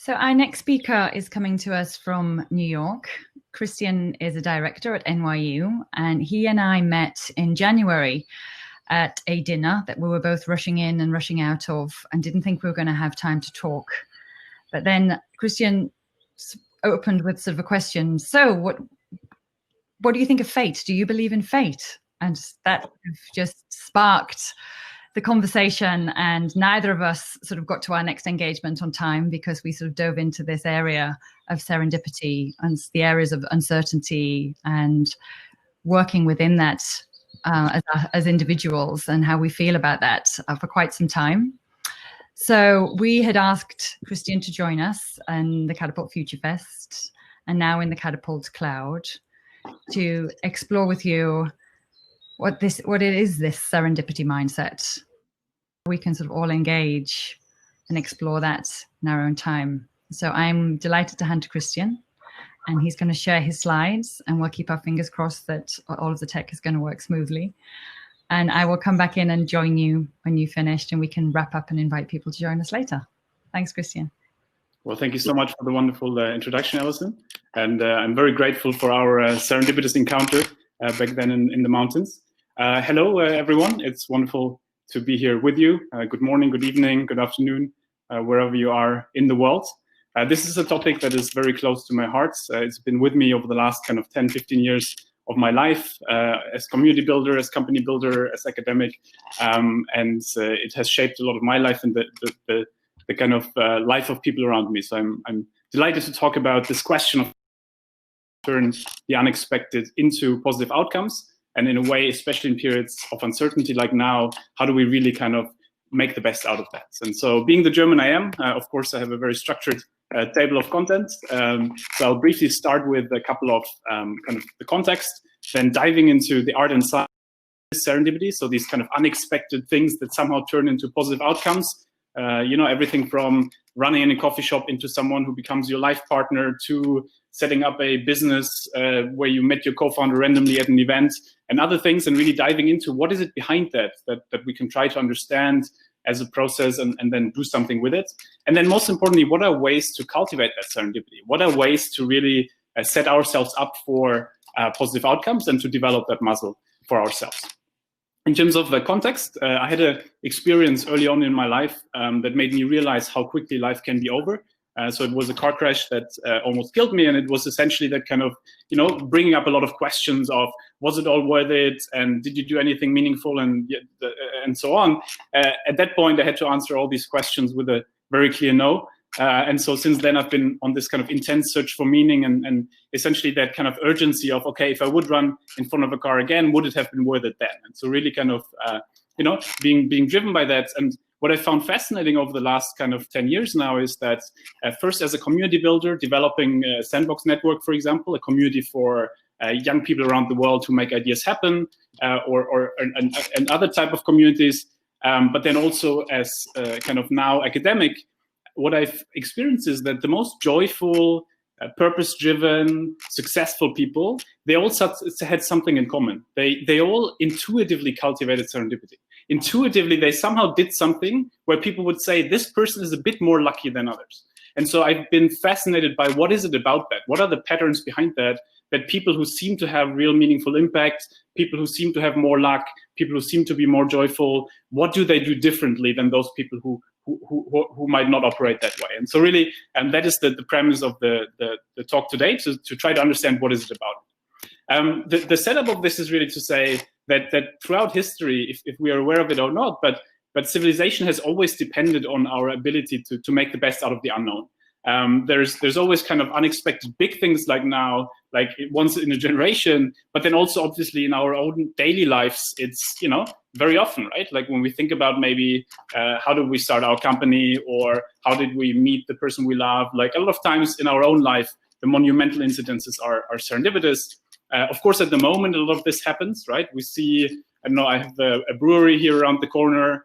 So our next speaker is coming to us from New York. Christian is a director at NYU, and he and I met in January at a dinner that we were both rushing in and rushing out of and didn't think we were going to have time to talk. But then Christian opened with sort of a question. So what do you think of fate? Do you believe in fate? And that just sparked the conversation, and neither of us sort of got to our next engagement on time because we sort of dove into this area of serendipity and the areas of uncertainty and working within that as individuals and how we feel about that for quite some time. So we had asked Christian to join us in the Catapult Future Fest and now in the Catapult Cloud to explore with you what it is, this serendipity mindset. We can sort of all engage and explore that in our own time. So I'm delighted to hand to Christian, and he's going to share his slides, and we'll keep our fingers crossed that all of the tech is going to work smoothly. And I will come back in and join you when you've finished, and we can wrap up and invite people to join us later. Thanks, Christian. Well, thank you so much for the wonderful introduction, Alison. And I'm very grateful for our serendipitous encounter back then in the mountains. Hello, everyone. It's wonderful to be here with you. Good morning, good evening, good afternoon, wherever you are in the world. This is a topic that is very close to my heart. It's been with me over the last kind of 10, 15 years of my life as community builder, as company builder, as academic. And it has shaped a lot of my life and the kind of life of people around me. So I'm delighted to talk about this question of turn the unexpected into positive outcomes. And in a way, especially in periods of uncertainty like now, how do we really kind of make the best out of that? And so being the German I am, of course, I have a very structured table of content. So I'll briefly start with a couple of kind of the context, then diving into the art and science of serendipity. So these kind of unexpected things that somehow turn into positive outcomes. Everything from running in a coffee shop into someone who becomes your life partner to setting up a business where you met your co-founder randomly at an event and other things, and really diving into what is it behind that we can try to understand as a process and then do something with it. And then most importantly, what are ways to cultivate that serendipity? What are ways to really set ourselves up for positive outcomes and to develop that muscle for ourselves? In terms of the context, I had an experience early on in my life that made me realize how quickly life can be over. So it was a car crash that almost killed me, and it was essentially that kind of, bringing up a lot of questions of, was it all worth it, and did you do anything meaningful, and so on. At that point, I had to answer all these questions with a very clear no. And so since then, I've been on this kind of intense search for meaning and essentially that kind of urgency of, okay, if I would run in front of a car again, would it have been worth it then? And so really kind of, being driven by that. And what I found fascinating over the last kind of 10 years now is that first as a community builder, developing a sandbox network, for example, a community for young people around the world to make ideas happen, or other type of communities. But then also as kind of now academic, what I've experienced is that the most joyful, purpose-driven, successful people, they all had something in common. They all intuitively cultivated serendipity. Intuitively, they somehow did something where people would say, this person is a bit more lucky than others. And so I've been fascinated by what is it about that? What are the patterns behind that people who seem to have real meaningful impact, people who seem to have more luck, people who seem to be more joyful, what do they do differently than those people who might not operate that way? And so really, and that is the premise of the talk today, to try to understand what is it about. The setup of this is really to say that throughout history, if we are aware of it or not, but civilization has always depended on our ability to make the best out of the unknown. There's always kind of unexpected big things like now, like once in a generation, but then also obviously in our own daily lives, it's, very often, right? Like when we think about maybe how did we start our company, or how did we meet the person we love? Like a lot of times in our own life, the monumental incidences are serendipitous. Of course, at the moment, a lot of this happens, right? We see, I have a brewery here around the corner.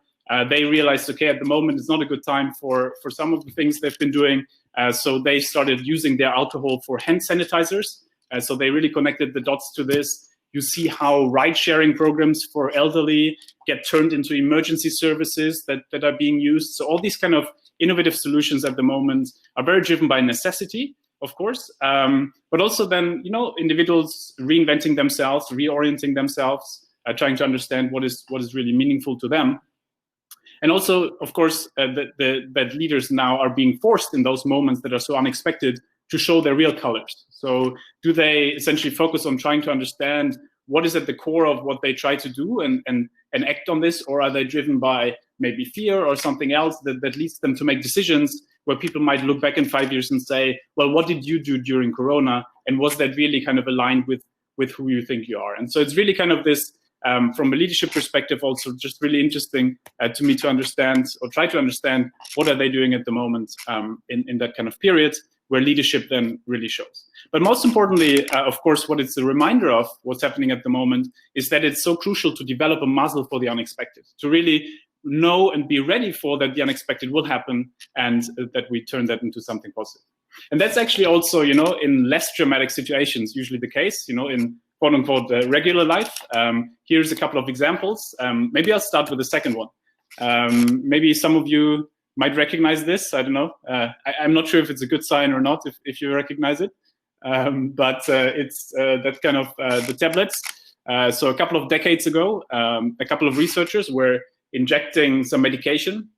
They realized, okay, at the moment, it's not a good time for some of the things they've been doing. So they started using their alcohol for hand sanitizers. So they really connected the dots to this. You see how ride-sharing programs for elderly get turned into emergency services that are being used. So all these kind of innovative solutions at the moment are very driven by necessity, of course, but also then, you know, individuals reinventing themselves, reorienting themselves, trying to understand what is really meaningful to them. And also, of course, that leaders now are being forced in those moments that are so unexpected to show their real colors. So do they essentially focus on trying to understand what is at the core of what they try to do and act on this, or are they driven by maybe fear or something else that leads them to make decisions where people might look back in 5 years and say, well, what did you do during Corona? And was that really kind of aligned with who you think you are? And so it's really kind of this, from a leadership perspective, also just really interesting to me to understand, or try to understand, what are they doing at the moment in that kind of period where leadership then really shows. But most importantly, of course, what it's a reminder of what's happening at the moment is that it's so crucial to develop a muscle for the unexpected, to really know and be ready for that the unexpected will happen, and that we turn that into something positive. And that's actually also, you know, in less dramatic situations, usually the case, you know, in quote unquote regular life. Here's a couple of examples. Maybe I'll start with the second one. Maybe some of you might recognize this. I don't know. I'm not sure if it's a good sign or not, if you recognize it. But it's that kind of the tablets. So a couple of decades ago, a couple of researchers were injecting some medication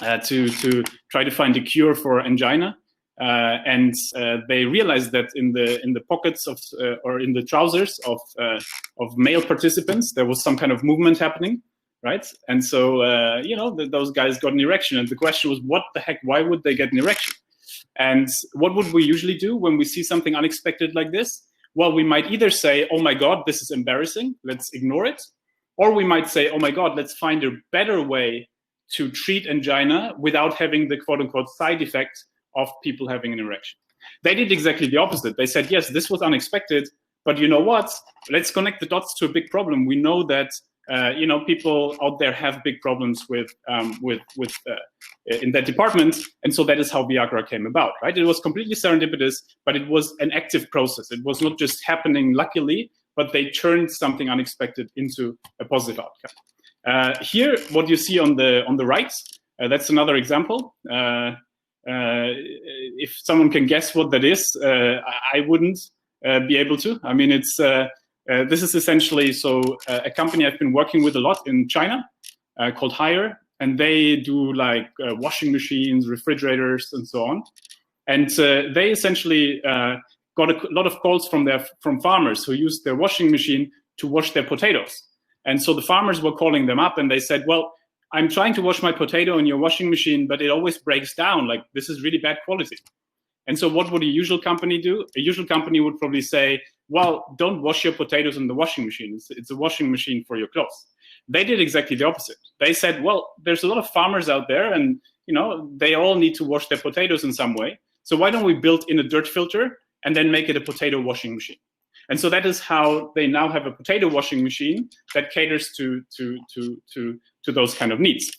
to try to find a cure for angina. And they realized that in the pockets of or in the trousers of male participants, there was some kind of movement happening, right? And so you know, those guys got an erection, and the question was, what the heck? Why would they get an erection? And what would we usually do when we see something unexpected like this? Well, we might either say, oh my God, this is embarrassing, let's ignore it. Or we might say, oh my God, let's find a better way to treat angina without having the quote unquote side effect of people having an erection. They did exactly the opposite. They said, yes, this was unexpected, but you know what? Let's connect the dots to a big problem. We know that you know, people out there have big problems with in that department, and so that is how Viagra came about, right? It was completely serendipitous, but it was an active process. It was not just happening luckily, but they turned something unexpected into a positive outcome. Here, what you see on the right, that's another example. If someone can guess what that is, I wouldn't be able to. I mean, it's this is essentially a company I've been working with a lot in China called Haier, and they do like washing machines, refrigerators, and so on. And they essentially got a lot of calls from farmers who used their washing machine to wash their potatoes. And so the farmers were calling them up, and they said, well, I'm trying to wash my potato in your washing machine, but it always breaks down. Like, this is really bad quality. And so what would a usual company do? A usual company would probably say, well, don't wash your potatoes in the washing machine. It's a washing machine for your clothes. They did exactly the opposite. They said, well, there's a lot of farmers out there, and you know, they all need to wash their potatoes in some way. So why don't we build in a dirt filter and then make it a potato washing machine? And so that is how they now have a potato washing machine that caters to those kind of needs.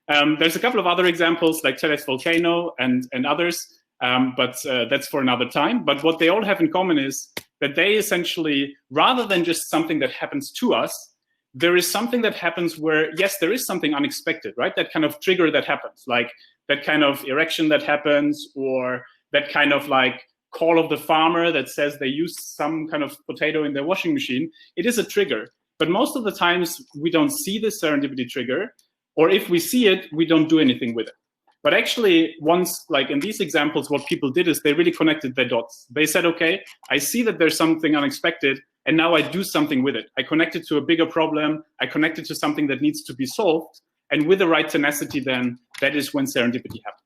There's a couple of other examples like Teles Volcano and others, but that's for another time. But what they all have in common is that they essentially, rather than just something that happens to us, there is something that happens where, yes, there is something unexpected, right? That kind of trigger that happens, like that kind of erection that happens, or that kind of like call of the farmer that says they use some kind of potato in their washing machine. It is a trigger, but most of the times we don't see the serendipity trigger, or if we see it, we don't do anything with it. But actually, once, like in these examples, what people did is they really connected their dots. They said, okay, I see that there's something unexpected, and now I do something with it. I connect it to a bigger problem. I connect it to something that needs to be solved. And with the right tenacity, then that is when serendipity happens.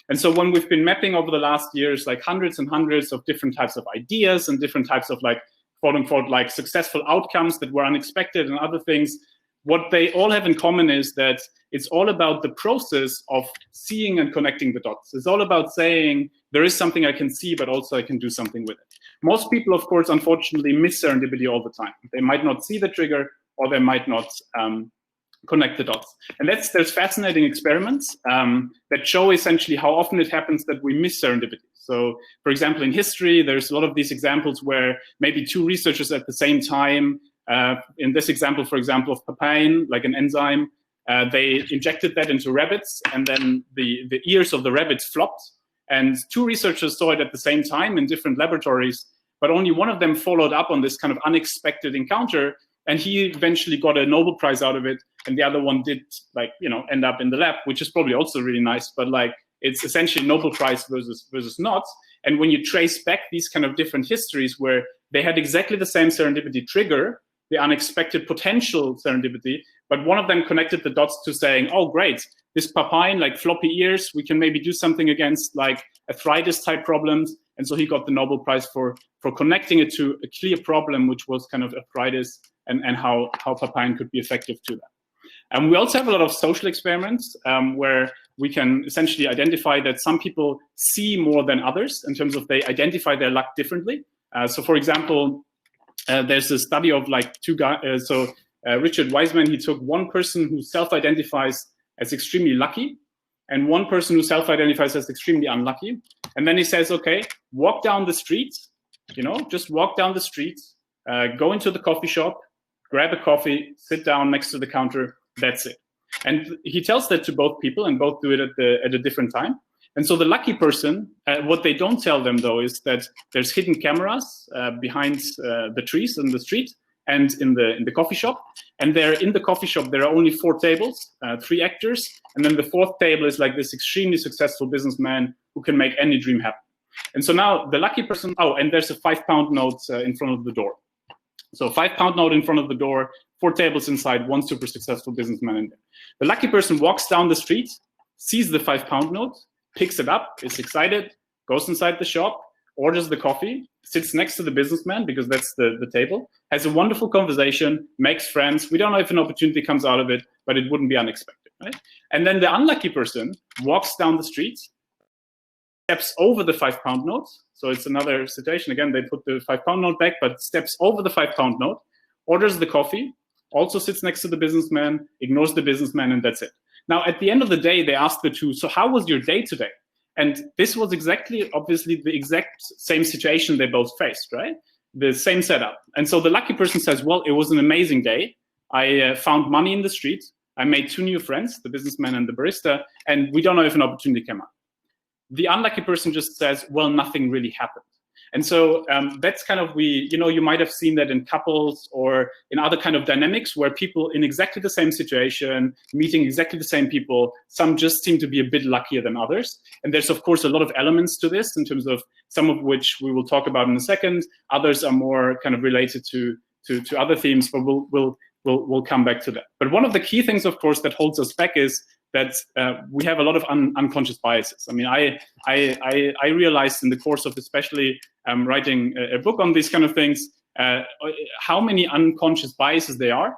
And so when we've been mapping over the last years, like hundreds and hundreds of different types of ideas and different types of like, quote unquote, like successful outcomes that were unexpected and other things, what they all have in common is that it's all about the process of seeing and connecting the dots. It's all about saying, there is something I can see, but also I can do something with it. Most people, of course, unfortunately, miss serendipity all the time. They might not see the trigger, or they might not connect the dots. And there's fascinating experiments that show essentially how often it happens that we miss serendipity. So, for example, in history, there's a lot of these examples where maybe two researchers at the same time, in this example, for example, of papain, like an enzyme, They injected that into rabbits, and then the ears of the rabbits flopped. And 2 researchers saw it at the same time in different laboratories, but only one of them followed up on this kind of unexpected encounter, and he eventually got a Nobel Prize out of it, and the other one did, like, you know, end up in the lab, which is probably also really nice, but like, it's essentially Nobel Prize versus not. And when you trace back these kind of different histories where they had exactly the same serendipity trigger, the unexpected potential serendipity, but one of them connected the dots to saying, oh, great, this papine, like floppy ears, we can maybe do something against like arthritis type problems. And so he got the Nobel Prize for connecting it to a clear problem, which was kind of arthritis and how papine could be effective to that. And we also have a lot of social experiments where we can essentially identify that some people see more than others in terms of they identify their luck differently. So for example, there's a study of like 2 guys. Richard Wiseman, he took one person who self-identifies as extremely lucky and one person who self-identifies as extremely unlucky. And then he says, okay, walk down the street, you know, just walk down the street, go into the coffee shop, grab a coffee, sit down next to the counter, that's it. And he tells that to both people, and both do it at a different time. And so the lucky person, what they don't tell them though is that there's hidden cameras behind the trees in the street and in the coffee shop. And there in the coffee shop, there are only 4 tables, 3 actors. And then the 4th table is like this extremely successful businessman who can make any dream happen. And so now the lucky person, oh, and there's a 5-pound note in front of the door. So 5-pound note in front of the door, 4 tables inside, 1 super successful businessman in there. The lucky person walks down the street, sees the 5-pound note, picks it up, is excited, goes inside the shop, orders the coffee, sits next to the businessman because that's the table, has a wonderful conversation, makes friends. We don't know if an opportunity comes out of it, but it wouldn't be unexpected, right? And then the unlucky person walks down the street, steps over the 5-pound note. So it's another situation. Again, they put the 5-pound note back, but steps over the 5-pound note, orders the coffee, also sits next to the businessman, ignores the businessman, and that's it. Now, at the end of the day, they asked the 2, so how was your day today? And this was exactly, obviously, the exact same situation they both faced, right? The same setup. And so the lucky person says, well, it was an amazing day. I found money in the street. I made 2 new friends, the businessman and the barista, and we don't know if an opportunity came up. The unlucky person just says, well, nothing really happened. And so that's kind of, you might have seen that in couples or in other kind of dynamics where people in exactly the same situation, meeting exactly the same people, some just seem to be a bit luckier than others. And there's, of course, a lot of elements to this in terms of some of which we will talk about in a second. Others are more kind of related to other themes, but we'll come back to that. But one of the key things, of course, that holds us back is that we have a lot of unconscious biases. I mean, I realized in the course of especially writing a book on these kind of things, how many unconscious biases there are.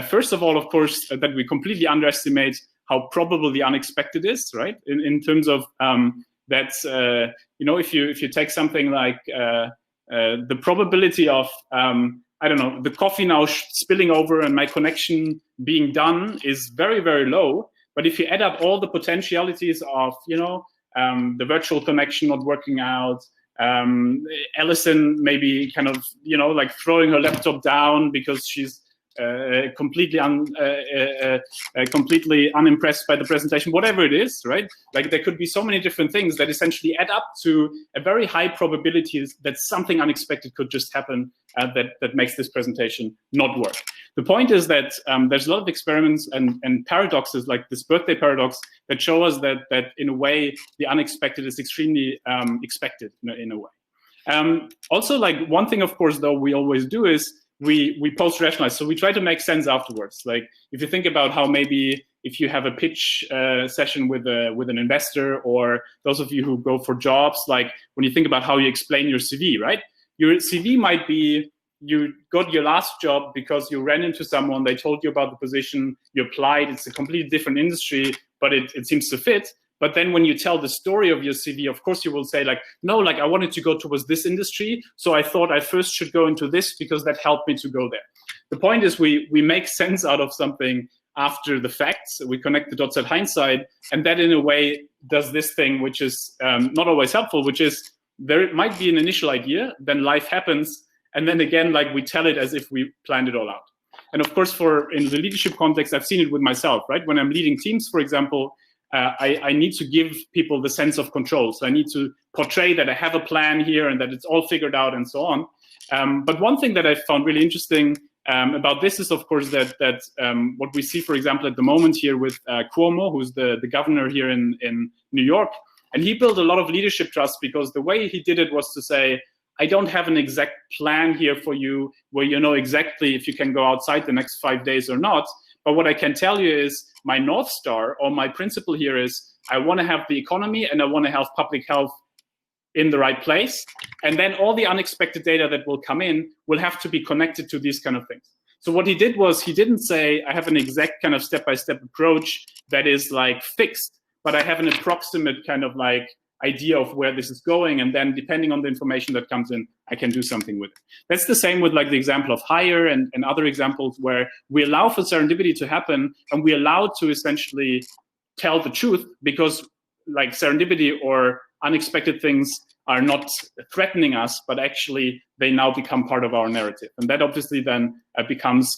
First of all, of course, that we completely underestimate how probable the unexpected is, right? In terms of that, if you take something like the probability of, I don't know, the coffee now spilling over and my connection being done is very, very low. But if you add up all the potentialities of, the virtual connection not working out, Alison maybe kind of, like throwing her laptop down because she's completely unimpressed by the presentation, whatever it is, right? Like there could be so many different things that essentially add up to a very high probability that something unexpected could just happen that makes this presentation not work. The point is that there's a lot of experiments and paradoxes like this birthday paradox that show us that in a way the unexpected is extremely expected in a way. Also, like one thing, of course, though, we always do is we post-rationalize. So we try to make sense afterwards. Like if you think about how maybe if you have a pitch session with an investor, or those of you who go for jobs, like when you think about how you explain your CV, right? Your CV might be you got your last job because you ran into someone, they told you about the position, you applied, it's a completely different industry, but it seems to fit. But then when you tell the story of your CV, of course, you will say like, no, like I wanted to go towards this industry. So I thought I first should go into this because that helped me to go there. The point is we make sense out of something after the facts. We connect the dots at hindsight. And that in a way does this thing, which is not always helpful, which is there might be an initial idea, then life happens. And then again, like we tell it as if we planned it all out. And of course, in the leadership context, I've seen it with myself, right? When I'm leading teams, for example, I need to give people the sense of control. So I need to portray that I have a plan here and that it's all figured out and so on. But one thing that I found really interesting about this is, of course, that what we see, for example, at the moment here with Cuomo, who's the governor here in New York, and he built a lot of leadership trust because the way he did it was to say, I don't have an exact plan here for you where you know exactly if you can go outside the next 5 days or not. But what I can tell you is my North Star or my principle here is I want to have the economy and I want to have public health in the right place. And then all the unexpected data that will come in will have to be connected to these kind of things. So what he did was he didn't say, I have an exact kind of step-by-step approach that is like fixed, but I have an approximate kind of like idea of where this is going. And then depending on the information that comes in, I can do something with it. That's the same with like the example of Hire and other examples where we allow for serendipity to happen and we allow to essentially tell the truth because like serendipity or unexpected things are not threatening us, but actually they now become part of our narrative. And that obviously then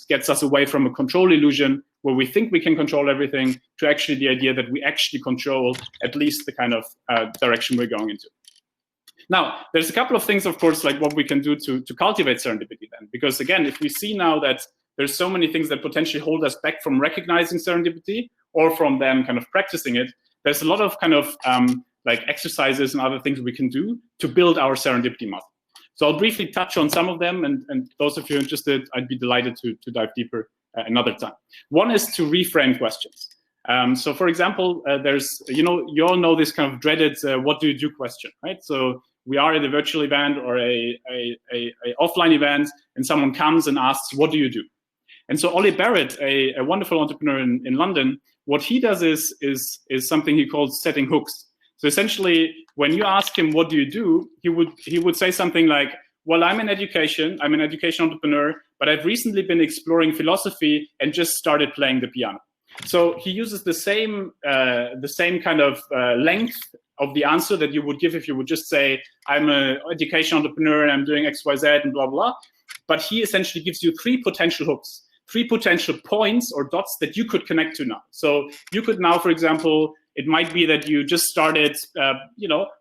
gets us away from a control illusion where we think we can control everything to actually the idea that we actually control at least the kind of direction we're going into. Now, there's a couple of things, of course, like what we can do to cultivate serendipity then. Because again, if we see now that there's so many things that potentially hold us back from recognizing serendipity or from them kind of practicing it, there's a lot of kind of like exercises and other things we can do to build our serendipity muscle. So I'll briefly touch on some of them, and those of you interested, I'd be delighted to dive deeper another time. One is to reframe questions. So for example, there's, you all know this kind of dreaded what do you do question, right? So we are at a virtual event or a offline event, and someone comes and asks, what do you do? And so Ollie Barrett, a wonderful entrepreneur in London, what he does is something he calls setting hooks. So essentially, when you ask him, what do you do? He would say something like, well, I'm in education entrepreneur, but I've recently been exploring philosophy and just started playing the piano. So he uses the same kind of length of the answer that you would give if you would just say, I'm an education entrepreneur and I'm doing X, Y, Z and blah, blah. But he essentially gives you 3 potential hooks, 3 potential points or dots that you could connect to now. So you could now, for example, it might be that you just started,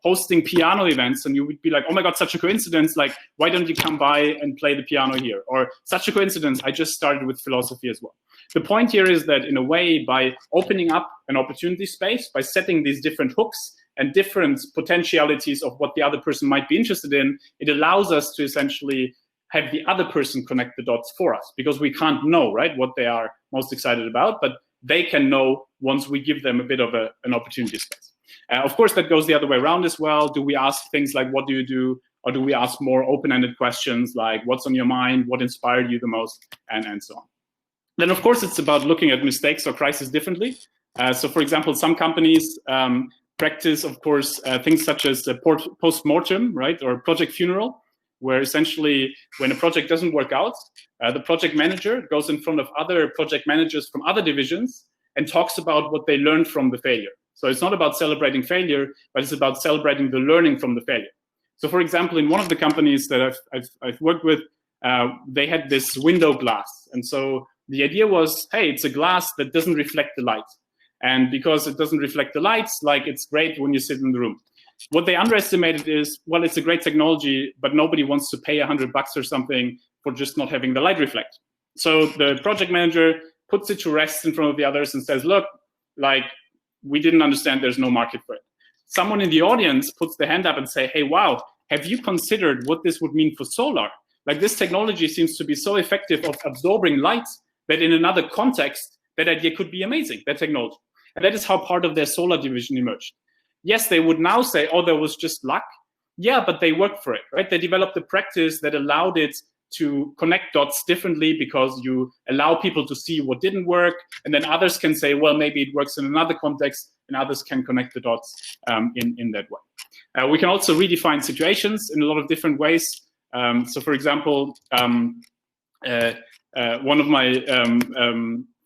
hosting piano events, and you would be like, "Oh my God, such a coincidence! Like, why don't you come by and play the piano here?" Or such a coincidence, I just started with philosophy as well. The point here is that, in a way, by opening up an opportunity space, by setting these different hooks and different potentialities of what the other person might be interested in, it allows us to essentially have the other person connect the dots for us, because we can't know, right, what they are most excited about, but they can know once we give them a bit of an opportunity space. Of course, that goes the other way around as well. Do we ask things like, what do you do? Or do we ask more open-ended questions like, what's on your mind? What inspired you the most? And so on. Then, of course, it's about looking at mistakes or crises differently. So, for example, some companies practice, of course, things such as post-mortem, right, or project funeral, where essentially when a project doesn't work out, the project manager goes in front of other project managers from other divisions and talks about what they learned from the failure. So it's not about celebrating failure, but it's about celebrating the learning from the failure. So for example, in one of the companies that I've worked with, they had this window glass. And so the idea was, hey, it's a glass that doesn't reflect the light. And because it doesn't reflect the lights, like it's great when you sit in the room. What they underestimated is, well, it's a great technology, but nobody wants to pay $100 or something for just not having the light reflect. So the project manager puts it to rest in front of the others and says, look, like, we didn't understand there's no market for it. Someone in the audience puts their hand up and say, hey, wow, have you considered what this would mean for solar? Like, this technology seems to be so effective of absorbing light that in another context, that idea could be amazing, that technology. And that is how part of their solar division emerged. Yes, they would now say, oh, there was just luck. Yeah, but they worked for it, right? They developed a practice that allowed it to connect dots differently because you allow people to see what didn't work. And then others can say, well, maybe it works in another context, and others can connect the dots in that way. We can also redefine situations in a lot of different ways. So, for example, one of my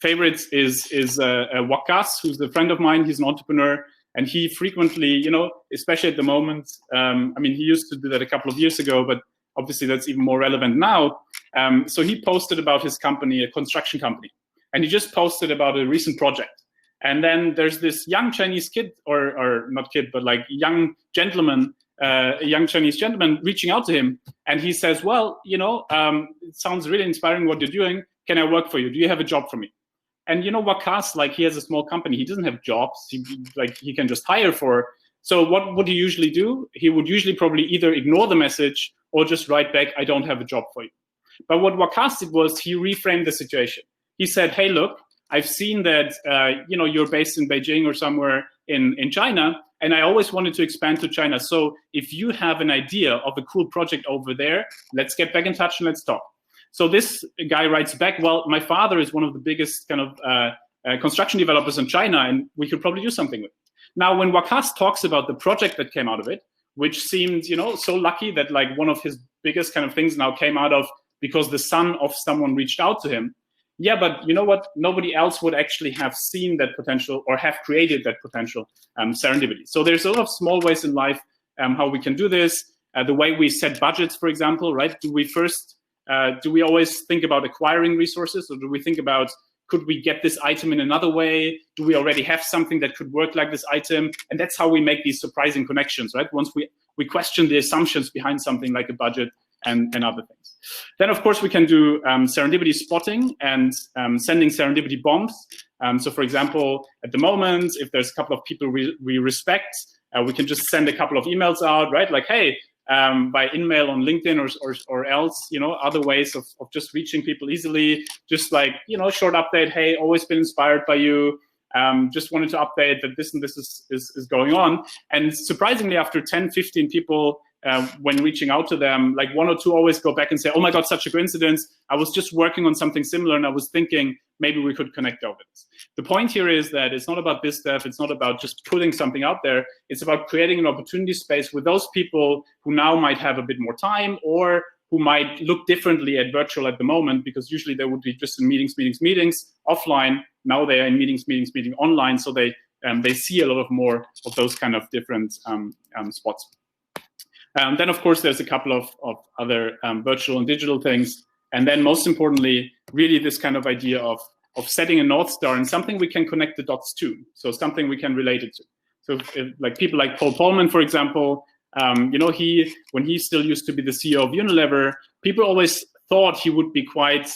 favorites is Wakas, who's a friend of mine. He's an entrepreneur. And he frequently, especially at the moment, he used to do that a couple of years ago, but obviously that's even more relevant now. So he posted about his company, a construction company, and he just posted about a recent project. And then there's this young Chinese kid, or not kid, but like young gentleman, a young Chinese gentleman reaching out to him. And he says, well, you know, it sounds really inspiring what you're doing. Can I work for you? Do you have a job for me? And you know, Waqas, like he has a small company. He doesn't have jobs. He can just hire for. So what would he usually do? He would usually probably either ignore the message or just write back, I don't have a job for you. But what Waqas did was he reframed the situation. He said, hey, look, I've seen that you know, you're based in Beijing or somewhere in China, and I always wanted to expand to China. So if you have an idea of a cool project over there, let's get back in touch and let's talk. So this guy writes back, well, my father is one of the biggest kind of construction developers in China, and we could probably do something with it. Now, when Waqas talks about the project that came out of it, which seemed, you know, so lucky that like one of his biggest kind of things now came out of because the son of someone reached out to him. Yeah, but you know what? Nobody else would actually have seen that potential or have created that potential serendipity. So there's a lot of small ways in life how we can do this. The way we set budgets, for example, right? Do we always think about acquiring resources, or do we think about, could we get this item in another way? Do we already have something that could work like this item? And that's how we make these surprising connections, right? Once we question the assumptions behind something like a budget and other things. Then, of course, we can do serendipity spotting and sending serendipity bombs. So, for example, at the moment, if there's a couple of people we respect, we can just send a couple of emails out, right? Like, hey, by email on LinkedIn or else, you know, other ways of just reaching people easily. Just like, you know, short update, hey, always been inspired by you. Just wanted to update that this and this is going on. And surprisingly, after 10, 15 people, when reaching out to them, like one or two always go back and say, oh my God, such a coincidence. I was just working on something similar and I was thinking maybe we could connect over this. The point here is that it's not about biz dev. It's not about just putting something out there. It's about creating an opportunity space with those people who now might have a bit more time or who might look differently at virtual at the moment, because usually they would be just in meetings offline. Now they are in meetings online. So they see a lot of more of those kind of different spots. Then, of course, there's a couple of other virtual and digital things. And then most importantly, really this kind of idea of setting a North Star and something we can connect the dots to. So something we can relate it to. So if, like people like Paul Polman, for example, you know, when he still used to be the CEO of Unilever, people always thought he would be quite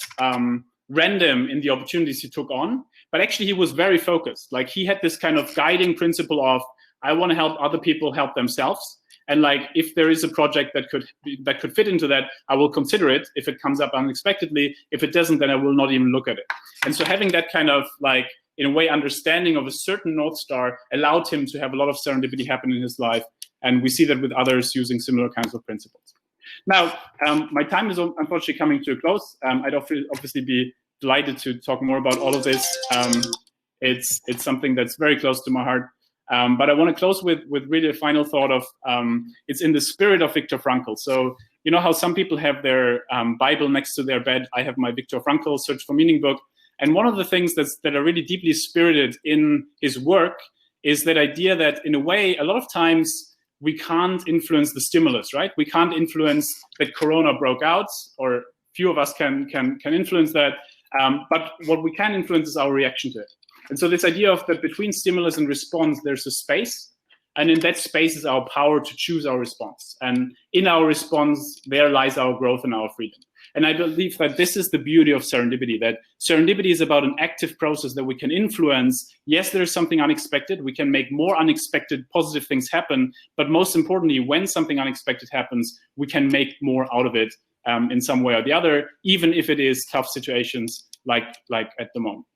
random in the opportunities he took on. But actually, he was very focused. Like he had this kind of guiding principle of, I want to help other people help themselves. And like, if there is a project that could fit into that, I will consider it if it comes up unexpectedly. If it doesn't, then I will not even look at it. And so having that kind of like, in a way, understanding of a certain North Star allowed him to have a lot of serendipity happen in his life. And we see that with others using similar kinds of principles. Now, my time is unfortunately coming to a close. I'd obviously be delighted to talk more about all of this. It's something that's very close to my heart. But I want to close with really a final thought of, it's in the spirit of Viktor Frankl. So you know how some people have their Bible next to their bed. I have my Viktor Frankl Search for Meaning book. And one of the things that are really deeply spirited in his work is that idea that in a way, a lot of times we can't influence the stimulus, right? We can't influence that Corona broke out, or few of us can influence that. But what we can influence is our reaction to it. And so this idea of that between stimulus and response, there's a space. And in that space is our power to choose our response. And in our response, there lies our growth and our freedom. And I believe that this is the beauty of serendipity, that serendipity is about an active process that we can influence. Yes, there is something unexpected. We can make more unexpected positive things happen. But most importantly, when something unexpected happens, we can make more out of it in some way or the other, even if it is tough situations like at the moment.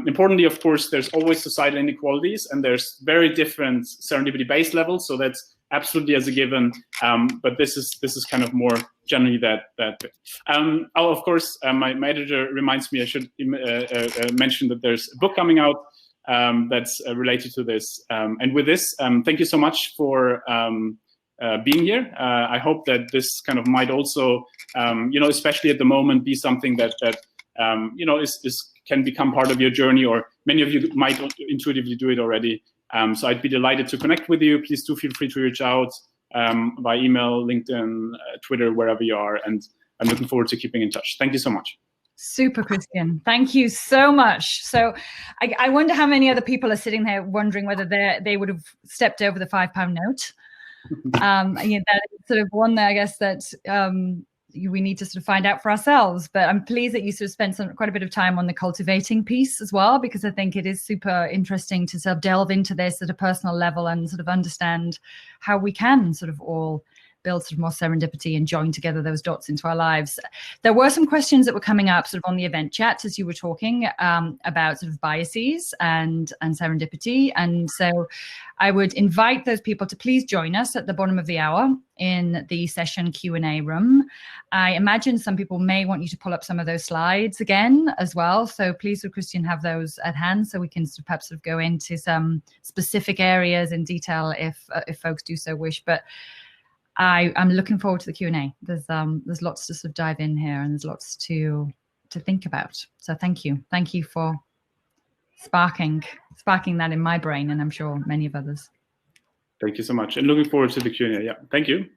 Importantly, of course, there's always societal inequalities, and there's very different serendipity-based levels. So that's absolutely as a given. But this is kind of more generally that bit. Of course, my editor reminds me I should mention that there's a book coming out that's related to this. And with this, thank you so much for being here. I hope that this kind of might also, especially at the moment, be something that can become part of your journey, or many of you might intuitively do it already. So I'd be delighted to connect with you. Please do feel free to reach out by email, LinkedIn, Twitter, wherever you are. And I'm looking forward to keeping in touch. Thank you so much. Super, Christian. Thank you so much. So I wonder how many other people are sitting there wondering whether they would have stepped over the £5 note. That is sort of one that I guess that we need to sort of find out for ourselves. But I'm pleased that you sort of spent quite a bit of time on the cultivating piece as well, because I think it is super interesting to sort of delve into this at a personal level and sort of understand how we can sort of all build sort of more serendipity and join together those dots into our lives. There were some questions that were coming up sort of on the event chat as you were talking about sort of biases and serendipity. And so I would invite those people to please join us at the bottom of the hour in the session Q&A room. I imagine some people may want you to pull up some of those slides again as well. So please, would Christian have those at hand so we can perhaps sort of go into some specific areas in detail if folks do so wish. But I'm looking forward to the Q&A. There's lots to sort of dive in here, and there's lots to think about. So thank you for sparking that in my brain, and I'm sure many of others. Thank you so much, and looking forward to the Q&A. Yeah, thank you.